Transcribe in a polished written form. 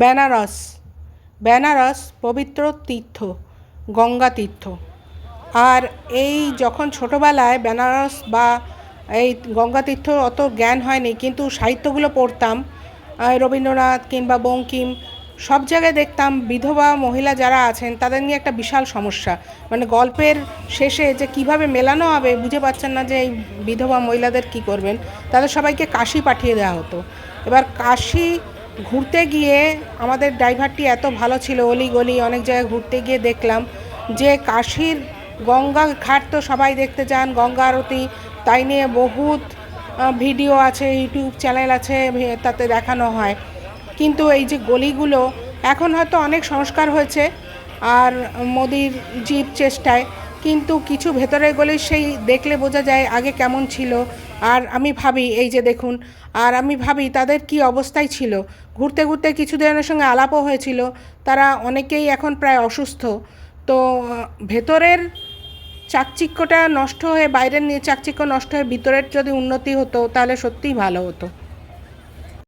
বেনারস। বেনারস পবিত্র তীর্থ, গঙ্গা তীর্থ। আর এই যখন ছোটোবেলায় বেনারস বা এই গঙ্গা তীর্থ অত জ্ঞান হয়নি, কিন্তু সাহিত্যগুলো পড়তাম, রবীন্দ্রনাথ কিংবা বঙ্কিম, সব জায়গায় দেখতাম বিধবা মহিলা যারা আছেন তাদের নিয়ে একটা বিশাল সমস্যা। মানে গল্পের শেষে যে কিভাবে মেলানো হবে বুঝে পাচ্ছেন না যে এই বিধবা মহিলাদের কি করবেন। তাদের সবাইকে কাশি পাঠিয়ে দেওয়া হতো। এবার কাশি ঘুরতে গিয়ে আমাদের ড্রাইভারটি এত ভালো ছিল, অলি গলি অনেক জায়গায় ঘুরতে গিয়ে দেখলাম যে কাশীর গঙ্গা ঘাট তো সবাই দেখতে যান, গঙ্গা আরতি, তাই নিয়ে বহুত ভিডিও আছে, ইউটিউব চ্যানেল আছে, তাতে দেখানো হয়। কিন্তু এই যে গলিগুলো এখন হয়তো অনেক সংস্কার হয়েছে আর মোদির জির চেষ্টায়, কিন্তু কিছু ভেতরের গলি সেই দেখলে বোঝা যায় আগে কেমন ছিল। আর আমি ভাবি এই যে দেখুন, আর আমি ভাবি তাদের কি অবস্থায় ছিল। ঘুরতে ঘুরতে কিছু জনের সঙ্গে আলাপও হয়েছিল, তারা অনেকেই এখন প্রায় অসুস্থ। তো ভেতরের চাকচিক্যটা নষ্ট হয়ে, বাইরের চাকচিক্য নষ্ট হয়ে ভিতরের যদি উন্নতি হতো তাহলে সত্যিই ভালো হতো।